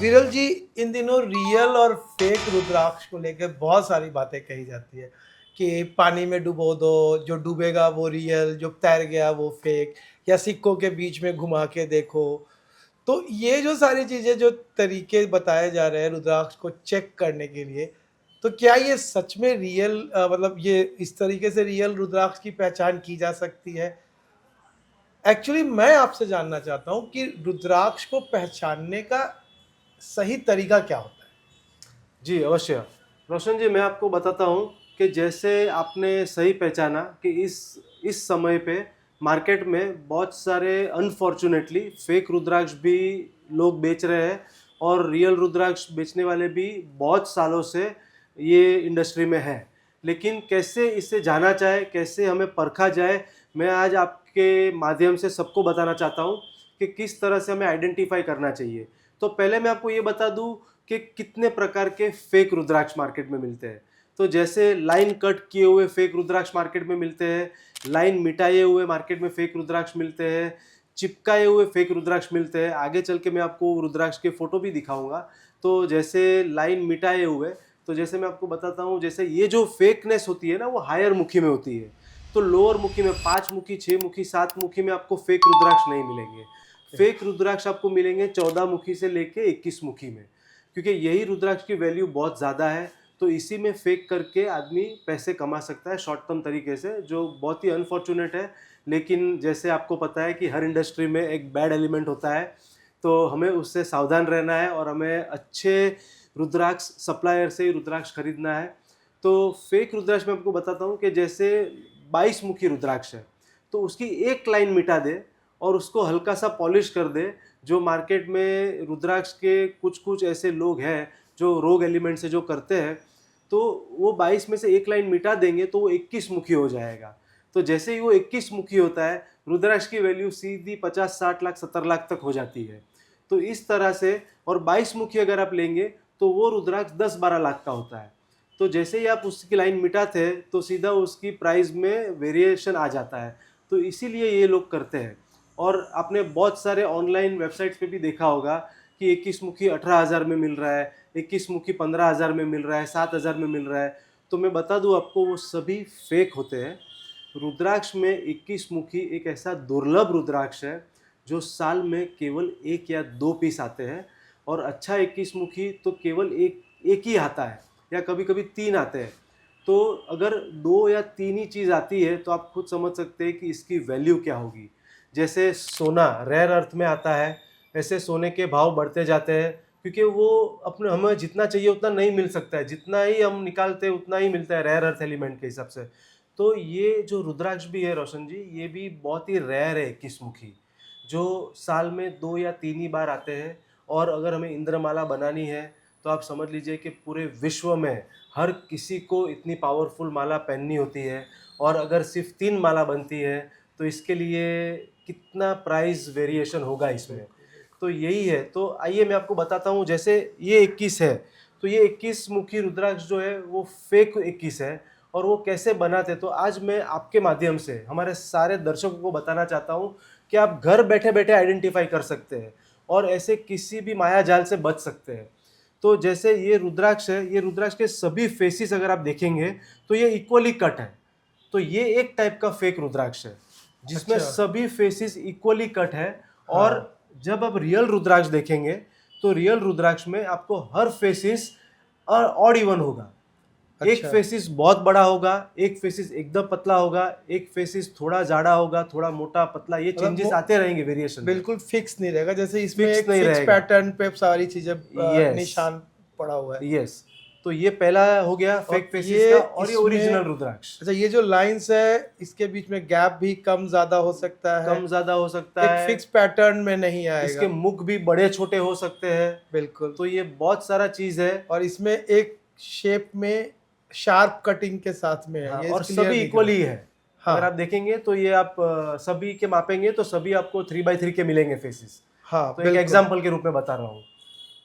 विरल जी, इन दिनों रियल और फेक रुद्राक्ष को लेकर बहुत सारी बातें कही जाती है कि पानी में डुबो दो, जो डूबेगा वो रियल, जो तैर गया वो फेक, या सिक्कों के बीच में घुमा के देखो। तो ये जो सारी चीजें, जो तरीके बताए जा रहे हैं रुद्राक्ष को चेक करने के लिए, तो क्या ये सच में रियल, मतलब ये इस तरीके से रियल रुद्राक्ष की पहचान की जा सकती है? एक्चुअली मैं आपसे जानना चाहता हूँ कि रुद्राक्ष को पहचानने का सही तरीका क्या होता है? जी, अवश्य। रोशन जी, मैं आपको बताता हूँ कि जैसे आपने सही पहचाना कि इस समय पे मार्केट में बहुत सारे अनफॉर्चुनेटली फेक रुद्राक्ष भी लोग बेच रहे हैं और रियल रुद्राक्ष बेचने वाले भी बहुत सालों से ये इंडस्ट्री में है। लेकिन कैसे इसे जाना जाए, कैसे हमें परखा जाए, मैं आज आपके माध्यम से सबको बताना चाहता हूँ कि किस तरह से हमें आइडेंटिफाई करना चाहिए। तो पहले मैं आपको ये बता दूँ कि कितने प्रकार के फेक रुद्राक्ष मार्केट में मिलते हैं। तो जैसे लाइन कट किए हुए फेक रुद्राक्ष मार्केट में मिलते हैं, लाइन मिटाए हुए मार्केट में फेक रुद्राक्ष मिलते हैं, चिपकाए हुए फेक रुद्राक्ष मिलते हैं। आगे चल के मैं आपको रुद्राक्ष के फोटो भी दिखाऊंगा। तो जैसे लाइन मिटाए हुए, तो जैसे मैं आपको बताता हूँ, जैसे ये जो फेकनेस होती है ना, वो हायर मुखी में होती है। तो लोअर मुखी में 5 मुखी, 6 मुखी, 7 मुखी में आपको फेक रुद्राक्ष नहीं मिलेंगे। फेक रुद्राक्ष आपको मिलेंगे 14 मुखी से लेके 21 मुखी में, क्योंकि यही रुद्राक्ष की वैल्यू बहुत ज़्यादा है। तो इसी में फेक करके आदमी पैसे कमा सकता है शॉर्ट टर्म तरीके से, जो बहुत ही अनफॉर्चुनेट है। लेकिन जैसे आपको पता है कि हर इंडस्ट्री में एक बैड एलिमेंट होता है, तो हमें उससे सावधान रहना है और हमें अच्छे रुद्राक्ष सप्लायर से ही रुद्राक्ष खरीदना है। तो फेक रुद्राक्ष में आपको बताता हूँ कि जैसे 22 मुखी रुद्राक्ष है, तो उसकी एक लाइन मिटा दे और उसको हल्का सा पॉलिश कर दे। जो मार्केट में रुद्राक्ष के कुछ कुछ ऐसे लोग हैं जो रोग एलिमेंट से जो करते हैं, तो वो 22 में से एक लाइन मिटा देंगे तो वो 21 मुखी हो जाएगा। तो जैसे ही वो 21 मुखी होता है, रुद्राक्ष की वैल्यू सीधी 50, 60 लाख, 70 लाख तक हो जाती है। तो इस तरह से, और 22 मुखी अगर आप लेंगे तो वो रुद्राक्ष 10-12 लाख का होता है। तो जैसे ही आप उसकी लाइन मिटाते हैं तो सीधा उसकी प्राइस में वेरिएशन आ जाता है। तो इसीलिए ये लोग करते हैं। और आपने बहुत सारे ऑनलाइन वेबसाइट्स पे भी देखा होगा कि 21 मुखी 18,000 में मिल रहा है, 21 मुखी 15,000 में मिल रहा है, 7,000 में मिल रहा है। तो मैं बता दूं आपको, वो सभी फेक होते हैं। रुद्राक्ष में 21 मुखी एक ऐसा दुर्लभ रुद्राक्ष है जो साल में केवल 1 या 2 पीस आते हैं, और अच्छा 21 मुखी तो केवल एक एक ही आता है, या कभी कभी 3 आते हैं। तो अगर 2 या 3 ही चीज़ आती है तो आप खुद समझ सकते हैं कि इसकी वैल्यू क्या होगी। जैसे सोना रेयर अर्थ में आता है, ऐसे सोने के भाव बढ़ते जाते हैं, क्योंकि वो अपने हमें जितना चाहिए उतना नहीं मिल सकता है, जितना ही हम निकालते हैं उतना ही मिलता है रेयर अर्थ एलिमेंट के हिसाब से। तो ये जो रुद्राक्ष भी है रोशन जी, ये भी बहुत ही रेयर है 21 मुखी, जो साल में 2 या 3 ही बार आते हैं। और अगर हमें इंद्रमाला बनानी है तो आप समझ लीजिए कि पूरे विश्व में हर किसी को इतनी पावरफुल माला पहननी होती है, और अगर सिर्फ 3 माला बनती है तो इसके लिए कितना प्राइस वेरिएशन होगा इसमें। तो यही है। तो आइए मैं आपको बताता हूँ। जैसे ये 21 है, तो ये 21 मुखी रुद्राक्ष जो है वो फेक 21 है। और वो कैसे बनाते, तो आज मैं आपके माध्यम से हमारे सारे दर्शकों को बताना चाहता हूँ कि आप घर बैठे बैठे आइडेंटिफाई कर सकते हैं और ऐसे किसी भी माया जाल से बच सकते हैं। तो जैसे ये रुद्राक्ष है, ये रुद्राक्ष के सभी फेसिस अगर आप देखेंगे तो ये इक्वली कट है। तो ये एक टाइप का फेक रुद्राक्ष है जिसमें अच्छा। सभी फेसिस इक्वली कट है। और हाँ। जब आप रियल रुद्राक्ष देखेंगे तो रियल रुद्राक्ष में आपको हर फेसिस ऑड इवन होगा। एक अच्छा। फेसिस बहुत बड़ा होगा, एक फेसिस एकदम पतला होगा, एक फेसिस थोड़ा जाड़ा होगा, थोड़ा मोटा पतला, ये मतलब चेंजेस आते रहेंगे वेरिएशन में। बिल्कुल फिक्स नहीं रहेगा, जैसे इसमें फिक्स एक नहीं फिक्स रहेगा। पैटर्न पे सारी चीजें यस, निशान पड़ा हुआ है। यस। तो ये पहला हो गया फेक और फेसिस ये का, और ये इसमें, ओरिजिनल रुद्राक्ष। अच्छा, ये जो लाइंस है इसके बीच में गैप भी कम ज्यादा हो सकता है, कम ज्यादा हो सकता एक है, फिक्स पैटर्न में नहीं इसके आएगा। मुख भी बड़े छोटे हो सकते हैं। बिल्कुल। तो ये बहुत सारा चीज है। और इसमें एक शेप में शार्प कटिंग के साथ में है, हाँ, ये और क्लियर सभी दिख रहा है। इक्वली है। अगर आप हाँ। देखेंगे तो ये आप सभी के मापेंगे तो सभी आपको 3x3 के मिलेंगे फेसिस। हाँ तो एक बिल्कुल। एग्जाम्पल के रूप में बता रहा हूँ।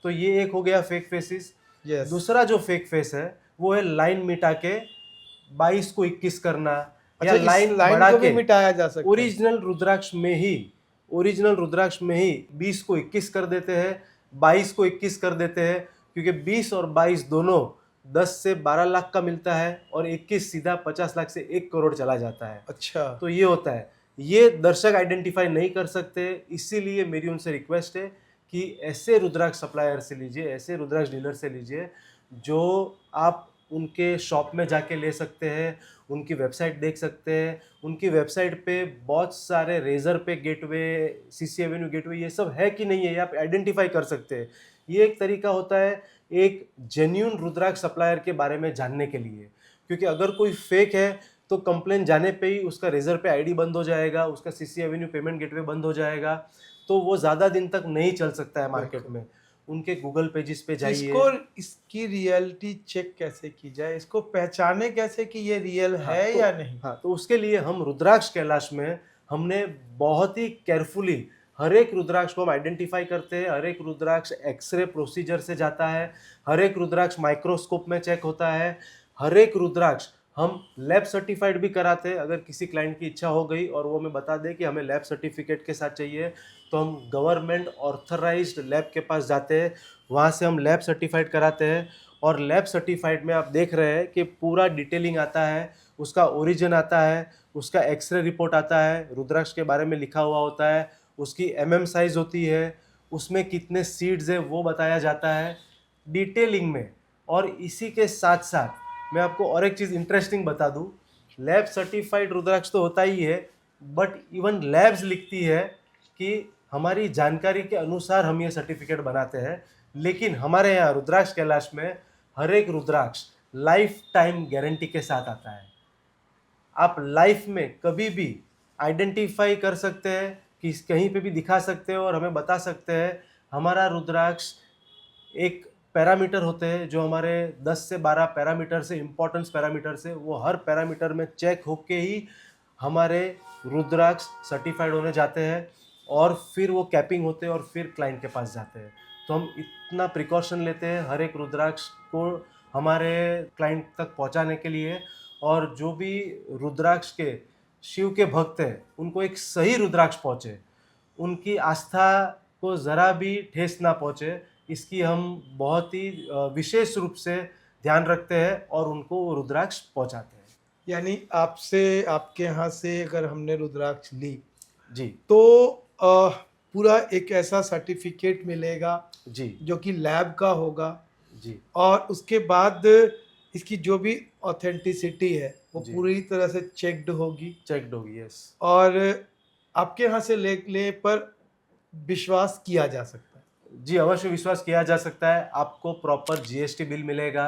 तो ये एक हो गया फेक फेसिस। यस। दूसरा जो फेक फेस है वो है लाइन मिटा के 22 को 21 करना, या अच्छा, इस लाइन लाइन बढ़ा को भी के मिटाया जा सकता है? ओरिजिनल रुद्राक्ष में ही ओरिजिनल रुद्राक्ष में ही 20 को 21 कर देते हैं, 22 को 21 कर देते हैं, क्योंकि 20 और 22 दोनों 10 से 12 लाख का मिलता है और 21 सीधा 50 लाख से 1 करोड़ चला जाता है। अच्छा। तो ये होता है, ये दर्शक आइडेंटिफाई नहीं कर सकते, इसीलिए मेरी उनसे रिक्वेस्ट है कि ऐसे रुद्राक्ष सप्लायर से लीजिए, ऐसे रुद्राक्ष डीलर से लीजिए जो आप उनके शॉप में जाके ले सकते हैं, उनकी वेबसाइट देख सकते हैं। उनकी वेबसाइट पे बहुत सारे रेजर पे गेटवे, सीसी एवेन्यू गेटवे, ये सब है कि नहीं है, ये आप आइडेंटिफाई कर सकते हैं। ये एक तरीका होता है एक जेन्यून रुद्राक्ष सप्लायर के बारे में जानने के लिए, क्योंकि अगर कोई फेक है तो कंप्लेन जाने पे ही उसका रेजर पे आईडी बंद हो जाएगा, उसका सीसी एवेन्यू पेमेंट गेटवे बंद हो जाएगा, तो वो ज़्यादा दिन तक नहीं चल सकता है मार्केट में। उनके गूगल पेजेस पे जाइए। इसको इसकी रियलिटी चेक कैसे की जाए, इसको पहचाने कैसे कि ये रियल हाँ, है तो, या नहीं? हाँ, तो उसके लिए हम रुद्राक्ष कैलाश में हमने बहुत ही केयरफुली हर एक रुद्राक्ष को हम आइडेंटिफाई करते हैं। हर एक रुद्राक्ष एक्सरे प्रोसीजर से जाता है, हर एक रुद्राक्ष माइक्रोस्कोप में चेक होता है, हर एक रुद्राक्ष हम लैब सर्टिफाइड भी कराते हैं। अगर किसी क्लाइंट की इच्छा हो गई और वो हमें बता दे कि हमें लैब सर्टिफिकेट के साथ चाहिए, तो हम गवर्नमेंट ऑथराइज्ड लैब के पास जाते हैं, वहाँ से हम लैब सर्टिफाइड कराते हैं। और लैब सर्टिफाइड में आप देख रहे हैं कि पूरा डिटेलिंग आता है, उसका ओरिजिन आता है, उसका एक्सरे रिपोर्ट आता है, रुद्राक्ष के बारे में लिखा हुआ होता है, उसकी एमएम साइज होती है, उसमें कितने सीड्स है वो बताया जाता है डिटेलिंग में। और इसी के साथ साथ मैं आपको और एक चीज़ इंटरेस्टिंग बता दूं, लैब सर्टिफाइड रुद्राक्ष तो होता ही है, बट इवन लैब्स लिखती है कि हमारी जानकारी के अनुसार हम ये सर्टिफिकेट बनाते हैं। लेकिन हमारे यहाँ रुद्राक्ष कैलाश में हर एक रुद्राक्ष लाइफ टाइम गारंटी के साथ आता है। आप लाइफ में कभी भी आइडेंटिफाई कर सकते हैं, कि कहीं पे भी दिखा सकते हो और हमें बता सकते हैं। हमारा रुद्राक्ष एक पैरामीटर होते हैं जो हमारे 10 से 12 पैरामीटर से, इम्पोर्टेंस पैरामीटर से, वो हर पैरामीटर में चेक होके ही हमारे रुद्राक्ष सर्टिफाइड होने जाते हैं और फिर वो कैपिंग होते हैं और फिर क्लाइंट के पास जाते हैं। तो हम इतना प्रिकॉशन लेते हैं हर एक रुद्राक्ष को हमारे क्लाइंट तक पहुंचाने के लिए। और जो भी रुद्राक्ष के शिव के भक्त हैं उनको एक सही रुद्राक्ष पहुँचे, उनकी आस्था को ज़रा भी ठेस ना पहुँचे, इसकी हम बहुत ही विशेष रूप से ध्यान रखते हैं और उनको वो रुद्राक्ष पहुँचाते हैं। यानी आपसे, आपके यहाँ से अगर हमने रुद्राक्ष ली जी तो पूरा एक ऐसा सर्टिफिकेट मिलेगा जी जो कि लैब का होगा, जी और उसके बाद इसकी जो भी ऑथेंटिसिटी है वो जी। पूरी तरह से चेक्ड होगी, चेकड होगी, यस। और आपके यहाँ से ले पर विश्वास किया जा सकता है। जी, अवश्य विश्वास किया जा सकता है। आपको प्रॉपर जीएसटी बिल मिलेगा,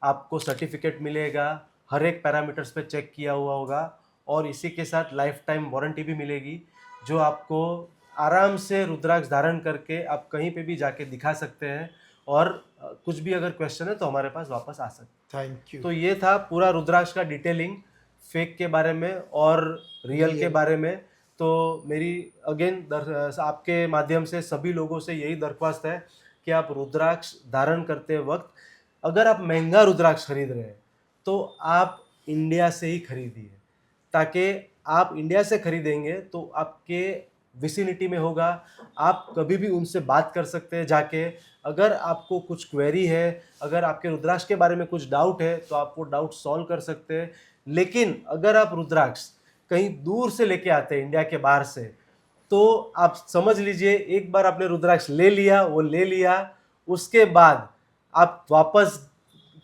आपको सर्टिफिकेट मिलेगा, हर एक पैरामीटर्स पे चेक किया हुआ होगा, और इसी के साथ लाइफ टाइम वारंटी भी मिलेगी, जो आपको आराम से रुद्राक्ष धारण करके आप कहीं पे भी जाके दिखा सकते हैं, और कुछ भी अगर क्वेश्चन है तो हमारे पास वापस आ सकते हैं। Thank you. तो ये था पूरा रुद्राक्ष का डिटेलिंग, फेक के बारे में और रियल के बारे में। तो मेरी अगेन आपके माध्यम से सभी लोगों से यही दरख्वास्त है कि आप रुद्राक्ष धारण करते वक्त अगर आप महंगा रुद्राक्ष खरीद रहे हैं तो आप इंडिया से ही खरीदिए, ताकि आप इंडिया से खरीदेंगे तो आपके विसिनिटी में होगा, आप कभी भी उनसे बात कर सकते हैं जाके। अगर आपको कुछ क्वेरी है, अगर आपके रुद्राक्ष के बारे में कुछ डाउट है तो आप वो डाउट सॉल्व कर सकते हैं। लेकिन अगर आप रुद्राक्ष कहीं दूर से लेके आते हैं, इंडिया के बाहर से, तो आप समझ लीजिए एक बार आपने रुद्राक्ष ले लिया, वो ले लिया, उसके बाद आप वापस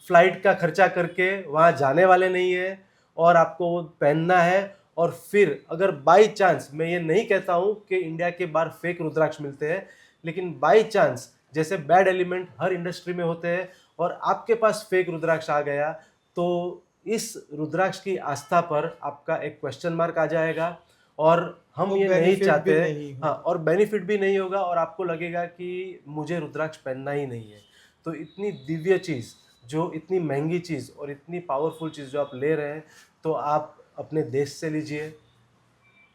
फ्लाइट का खर्चा करके वहाँ जाने वाले नहीं है, और आपको वो पहनना है। और फिर अगर बाई चांस, मैं ये नहीं कहता हूँ कि इंडिया के बाहर फेक रुद्राक्ष मिलते हैं, लेकिन बाई चांस जैसे बैड एलिमेंट हर इंडस्ट्री में होते हैं और आपके पास फेक रुद्राक्ष आ गया, तो इस रुद्राक्ष की आस्था पर आपका एक क्वेश्चन मार्क आ जाएगा, और हम ये नहीं चाहते हैं। हाँ, और बेनिफिट भी नहीं होगा, और आपको लगेगा कि मुझे रुद्राक्ष पहनना ही नहीं है। तो इतनी दिव्य चीज़, जो इतनी महंगी चीज़ और इतनी पावरफुल चीज़ जो आप ले रहे हैं, तो आप अपने देश से लीजिए,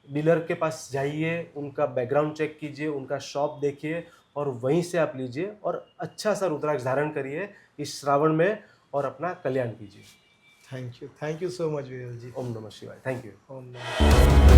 डीलर के पास जाइए, उनका बैकग्राउंड चेक कीजिए, उनका शॉप देखिए, और वहीं से आप लीजिए और अच्छा सा रुद्राक्ष धारण करिए इस श्रावण में, और अपना कल्याण कीजिए। थैंक यू सो मच विरल जी। ओम नमः शिवाय। Thank you. ओम नमः।